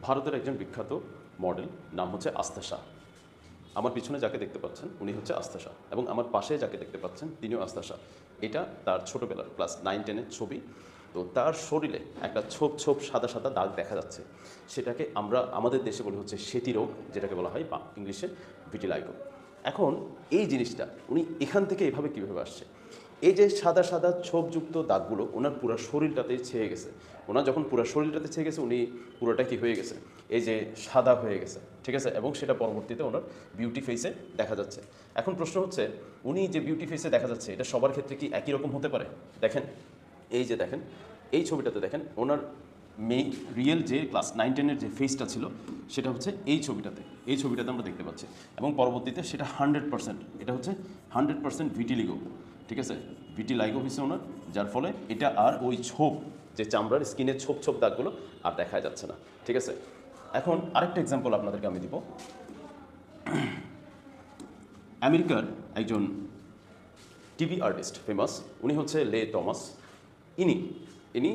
ভারতের একজন বিখ্যাত মডেল, নাম হচ্ছে আস্থা শাহ। আমার পিছনে যাকে দেখতে পাচ্ছেন উনি হচ্ছে আস্থা শাহ, এবং আমার পাশে যাকে দেখতে পাচ্ছেন তিনিও আস্থা শাহ। এটা তার ছোটোবেলার ক্লাস 9-10-এর ছবি। তো তার শরীরে একটা ছোপ ছোপ সাদা সাদা দাগ দেখা যাচ্ছে, সেটাকে আমরা আমাদের দেশে বলি হচ্ছে সেতি রোগ, যেটাকে বলা হয় বা ইংলিশে ভিটিলাইগো। এখন এই জিনিসটা উনি এখান থেকে এভাবে কীভাবে আসছে, এই যে সাদা সাদা ছোপযুক্ত দাগগুলো ওনার পুরো শরীরটাতে ছেয়ে গেছে। ওনার যখন পুরো শরীরটাতে ছেয়ে গেছে, উনি পুরোটা কী হয়ে গেছে, এই যে সাদা হয়ে গেছে, ঠিক আছে, এবং সেটা পরবর্তীতে ওনার বিউটি ফেসে দেখা যাচ্ছে। এখন প্রশ্ন হচ্ছে, উনি যে বিউটি ফেসে দেখা যাচ্ছে এটা সবার ক্ষেত্রে কি একই রকম হতে পারে? দেখেন, এই যে দেখেন, এই ছবিটাতে দেখেন ওনার রিয়েল যে ক্লাস 9-10-এর যে ফেসটা ছিল সেটা হচ্ছে এই ছবিটাতে আমরা দেখতে পাচ্ছি, এবং পরবর্তীতে সেটা 100%, এটা হচ্ছে 100% ভিটিলিগো, ঠিক আছে, ভিটিলাইগো হয়েছে ওনার, যার ফলে এটা আর ওই ছোপ, যে চামড়ার স্কিনের ছোপ ছোপ দাগগুলো আর দেখা যাচ্ছে না, ঠিক আছে। এখন আরেকটা এক্সাম্পল আপনাদেরকে আমি দিব। আমেরিকার একজন টিভি আর্টিস্ট ফেমাস, উনি হচ্ছে লে টমাস। ইনি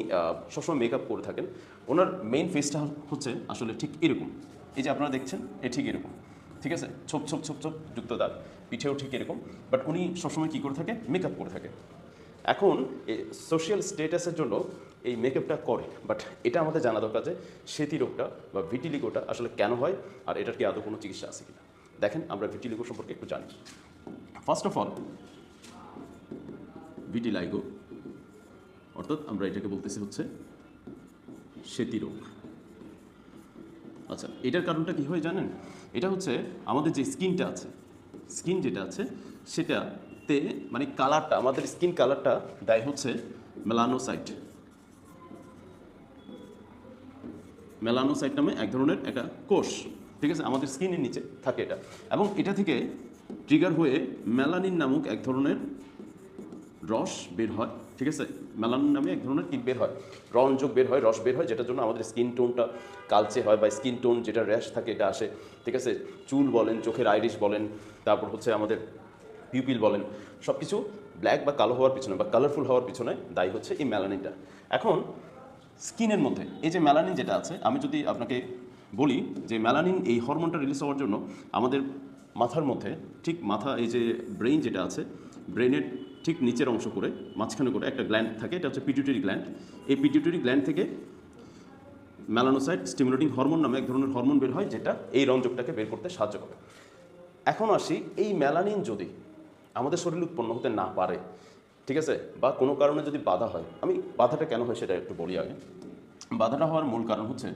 সবসময় মেকআপ করে থাকেন। ওনার মেইন ফেসটা হচ্ছে আসলে ঠিক এরকম, এই যে আপনারা দেখছেন এ ঠিক এরকম, ঠিক আছে, ছোপ ছোপ ছোপ ছোপ যুক্ত দাগ, পিঠেও ঠিক এরকম, বাট উনি সবসময় কী করে থাকে, মেকআপ করে থাকে। এখন সোশ্যাল স্টেটাসের জন্য এই মেকআপটা করে, বাট এটা আমাদের জানা দরকার যে সেতি রোগটা বা ভিটিলিগোটা আসলে কেন হয়, আর এটার কি আদৌ কোনো চিকিৎসা আছে কিনা। দেখেন, আমরা ভিটিলিগো সম্পর্কে একটু জানি। ফার্স্ট অফ অল, ভিটিলাইগো অর্থাৎ আমরা এটাকে বলতেছি হচ্ছে সেতি রোগ। আচ্ছা, এটার কারণটা কী হয় জানেন? এটা হচ্ছে আমাদের যে স্কিনটা আছে, স্কিন যেটা আছে সেটাতে মানে কালারটা, আমাদের স্কিন কালারটা দেয় হচ্ছে মেলানোসাইট। মেলানোসাইট নামে এক ধরনের একটা কোষ, ঠিক আছে, আমাদের স্কিনের নিচে থাকে এটা, এবং এটা থেকে ট্রিগার হয়ে মেলানিন নামক এক ধরনের রস বের হয়, ঠিক আছে, মেলানিন নামে এক ধরনের কী বের হয়, রঞ্জক বের হয়, রস বের হয়, যেটার জন্য আমাদের স্কিন টোনটা কালচে হয়, বা স্কিন টোন যেটা র্যাশ থাকে এটা আসে, ঠিক আছে। চুল বলেন, চোখের আইরিশ বলেন, তারপর হচ্ছে আমাদের পিউপিল বলেন, সব কিছু ব্ল্যাক বা কালো হওয়ার পিছনে বা কালারফুল হওয়ার পিছনে দায়ী হচ্ছে এই মেলানিনটা। এখন স্কিনের মধ্যে এই যে মেলানিন যেটা আছে, আমি যদি আপনাকে বলি যে মেলানিন এই হরমোনটা রিলিজ হওয়ার জন্য আমাদের মাথার মধ্যে, ঠিক মাথা, এই যে ব্রেইন যেটা আছে, ব্রেনের ঠিক নিচের অংশ করে মাঝখানে করে একটা গ্ল্যান্ড থাকে, এটা হচ্ছে পিটিউটারি গ্ল্যান্ড। এই পিটিউটারি গ্ল্যান্ড থেকে মেলানোসাইট স্টিমুলেটিং হরমোন নামে এক ধরনের হরমোন বের হয়, যেটা এই রঞ্জকটাকে বের করতে সাহায্য করে। এখন আসি, এই মেলানিন যদি আমাদের শরীরে উৎপন্ন হতে না পারে, ঠিক আছে, বা কোনো কারণে যদি বাধা হয়, আমি বাধাটা কেন হয় সেটা একটু বলি আগে। বাধাটা হওয়ার মূল কারণ হচ্ছে,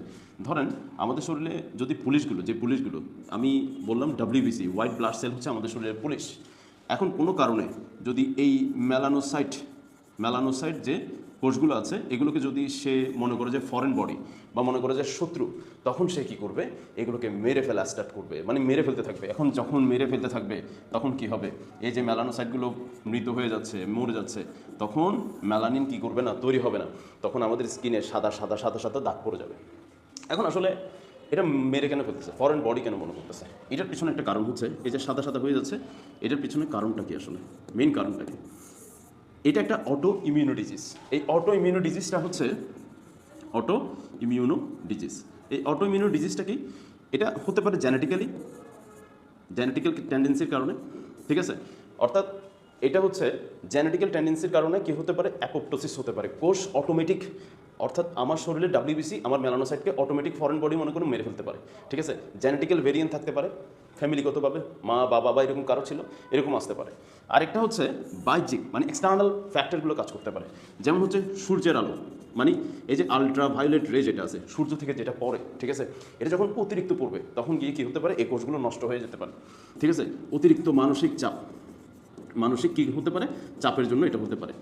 ধরেন আমাদের শরীরে যদি পুলিশগুলো আমি বললাম WBC, হোয়াইট ব্লাড সেল হচ্ছে আমাদের শরীরের পুলিশ। এখন কোনো কারণে যদি এই মেলানোসাইট যে কোষগুলো আছে এগুলোকে যদি সে মনে করে যে ফরেন বডি বা মনে করে যে শত্রু, তখন সে কী করবে, এগুলোকে মেরে ফেলা স্টার্ট করবে, মানে মেরে ফেলতে থাকবে। এখন যখন মেরে ফেলতে থাকবে তখন কি হবে, এই যে মেলানোসাইটগুলো মৃত হয়ে যাচ্ছে, মরে যাচ্ছে, তখন মেলানিন কী করবে না, তৈরি হবে না, তখন আমাদের স্কিনে সাদা সাদা সাদা সাদা দাগ পড়ে যাবে। এখন আসলে এটা মেরে কেন ফেলতেছে, ফরেন বডি কেন মনে করতেছে, এটার পিছনে একটা কারণ হচ্ছে, এই যে সাদা সাদা হয়ে যাচ্ছে, এটার পিছনে কারণটা কি, আসলে মেইন কারণটা কি, এটা একটা অটো ইমিউনো ডিজিজ। এই অটো ইমিউনো ডিজিজটা হচ্ছে অটো ইমিউনো ডিজিজ। এই অটো ইমিউনো ডিজিজটা কি, এটা হতে পারে জেনেটিক্যাল টেন্ডেন্সির কারণে, ঠিক আছে, অর্থাৎ এটা হচ্ছে জেনেটিক্যাল টেন্ডেন্সির কারণে কি হতে পারে, অ্যাপোপ্টোসিস হতে পারে, কোষ অটোমেটিক, অর্থাৎ আমার শরীরে WBC আমার মেলানোসাইটকে অটোমেটিক ফরেন বডি মনে করে মেরে ফেলতে পারে, ঠিক আছে। জেনেটিক্যাল ভেরিয়েন্ট থাকতে পারে, ফ্যামিলিগতভাবে মা বাবা বা এরকম কারো ছিল, এরকম আসতে পারে। আরেকটা হচ্ছে বাহ্যিক, মানে এক্সটার্নাল ফ্যাক্টরগুলো কাজ করতে পারে, যেমন হচ্ছে সূর্যের আলো, মানে এই যে আলট্রা ভায়োলেট রে যেটা আছে সূর্য থেকে যেটা পড়ে, ঠিক আছে, এটা যখন অতিরিক্ত পড়বে তখন গিয়ে কী হতে পারে, এই কোষগুলো নষ্ট হয়ে যেতে পারে, ঠিক আছে। অতিরিক্ত মানসিক চাপ, মানসিক কী হতে পারে, চাপের জন্য এটা হতে পারে।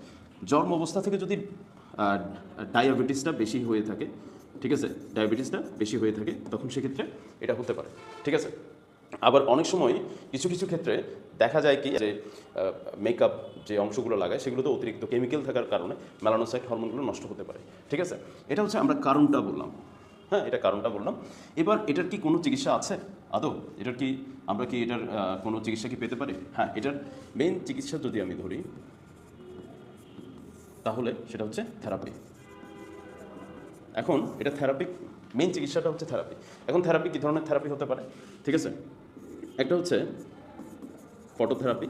জন্ম অবস্থা থেকে যদি ডায়াবেটিসটা বেশি হয়ে থাকে, ঠিক আছে, ডায়াবেটিসটা বেশি হয়ে থাকে, তখন সেক্ষেত্রে এটা হতে পারে, ঠিক আছে। আবার অনেক সময় কিছু কিছু ক্ষেত্রে দেখা যায় কি যে মেকআপ যে অংশগুলো লাগায় সেগুলোতে অতিরিক্ত কেমিক্যাল থাকার কারণে মেলানোসাইট হরমোনগুলো নষ্ট হতে পারে, ঠিক আছে। এটা হচ্ছে আমরা কারণটা বললাম, হ্যাঁ, এটা কারণটা বললাম। এবার এটার কি কোনো চিকিৎসা আছে আদৌ, এটার কি আমরা কি এটার কোনো চিকিৎসা কি পেতে পারি? হ্যাঁ, এটার মেইন চিকিৎসা যদি আমি ধরি তাহলে সেটা হচ্ছে থেরাপি। এখন এটা থেরাপি মেইন চিকিৎসাটা হচ্ছে থেরাপি। এখন থেরাপি কী ধরনের থেরাপি হতে পারে, ঠিক আছে? একটা হচ্ছে ফটোথেরাপি,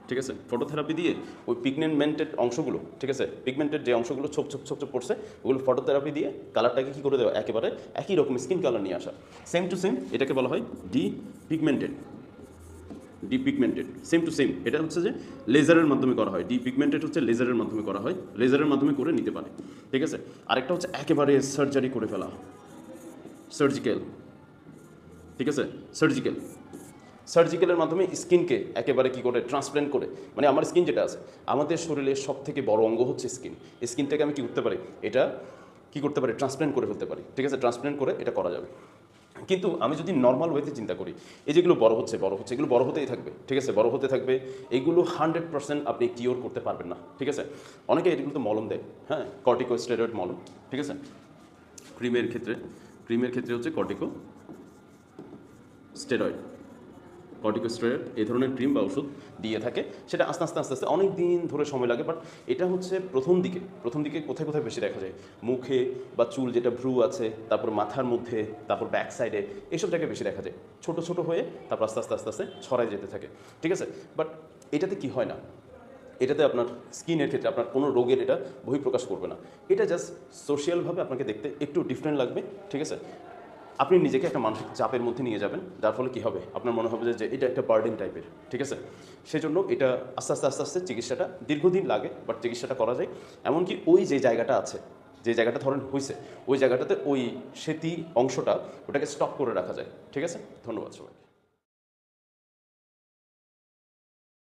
ঠিক আছে? ফটোথেরাপি দিয়ে ওই পিগমেন্টেড অংশগুলো, ঠিক আছে, পিগমেন্টেড যে অংশগুলো ছোপ ছোপ ছোপ ছোপ পড়ছে ওগুলো ফটোথেরাপি দিয়ে কালারটাকে কী করে দেওয়া, একেবারে একই রকম স্কিন কালার নিয়ে আসা, সেম টু সেম। এটাকে বলা হয় ডিপিগমেন্টেড, সেম টু সেম। এটা হচ্ছে যে লেজারের মাধ্যমে করা হয়, ডিপিগমেন্টেড হচ্ছে লেজারের মাধ্যমে করা হয়, লেজারের মাধ্যমে করে নিতে পারে, ঠিক আছে? আরেকটা হচ্ছে একেবারে সার্জারি করে ফেলা, সার্জিক্যাল, ঠিক আছে? সার্জিক্যালের মাধ্যমে স্কিনকে একেবারে কী করে ট্রান্সপ্ল্যান্ট করে, মানে আমার স্কিন যেটা আছে, আমাদের শরীরের সব থেকে বড় অঙ্গ হচ্ছে স্কিন। স্কিনটাকে আমি কী করতে পারি, এটা কী করতে পারি, ট্রান্সপ্ল্যান্ট করে ফেলতে পারি, ঠিক আছে? ট্রান্সপ্ল্যান্ট করে এটা করা যাবে। কিন্তু আমি যদি নর্মাল ওয়েতে চিন্তা করি, এই যেগুলো বড় হচ্ছে এগুলো বড় হতেই থাকবে, ঠিক আছে? বড় হতে থাকবে, এইগুলো 100% আপনি কিওর করতে পারবেন না, ঠিক আছে? অনেকে এগুলো তো মলম দেয়, হ্যাঁ, কর্টিকোস্টেরয়েড মলম, ঠিক আছে? ক্রিমের ক্ষেত্রে হচ্ছে কর্টিকোস্টেরয়েড এই ধরনের ক্রিম বা ওষুধ দিয়ে থাকে। সেটা আস্তে আস্তে অনেক দিন ধরে সময় লাগে, বাট এটা হচ্ছে প্রথম দিকে কোথায় কোথায় বেশি দেখা যায়, মুখে বা চুল যেটা ভ্রু আছে, তারপর মাথার মধ্যে, তারপর ব্যাক সাইডে, এইসব জায়গায় বেশি দেখা যায়, ছোট ছোট হয়ে তারপর আস্তে আস্তে ছড়ায় যেতে থাকে, ঠিক আছে? বাট এটাতে কি হয় না, এটাতে আপনার স্কিনের ক্ষেত্রে আপনার কোনো রোগের এটা বহিঃপ্রকাশ করবে না। এটা জাস্ট সোশ্যালভাবে আপনাকে দেখতে একটু ডিফারেন্ট লাগবে, ঠিক আছে? আপনি নিজেকে একটা মানসিক চাপের মধ্যে নিয়ে যাবেন, যার ফলে কী হবে, আপনার মনে হবে যে এটা একটা বার্ডেন টাইপের, ঠিক আছে? সেজন্য এটা আস্তে আস্তে চিকিৎসাটা দীর্ঘদিন লাগে, বাট চিকিৎসাটা করা যায়। এমনকি ওই যে জায়গাটা আছে, যে জায়গাটা ধরেন হয়েছে, ওই জায়গাটাতে ওই সেতি অংশটা ওটাকে স্টপ করে রাখা যায়, ঠিক আছে? ধন্যবাদ সবাই।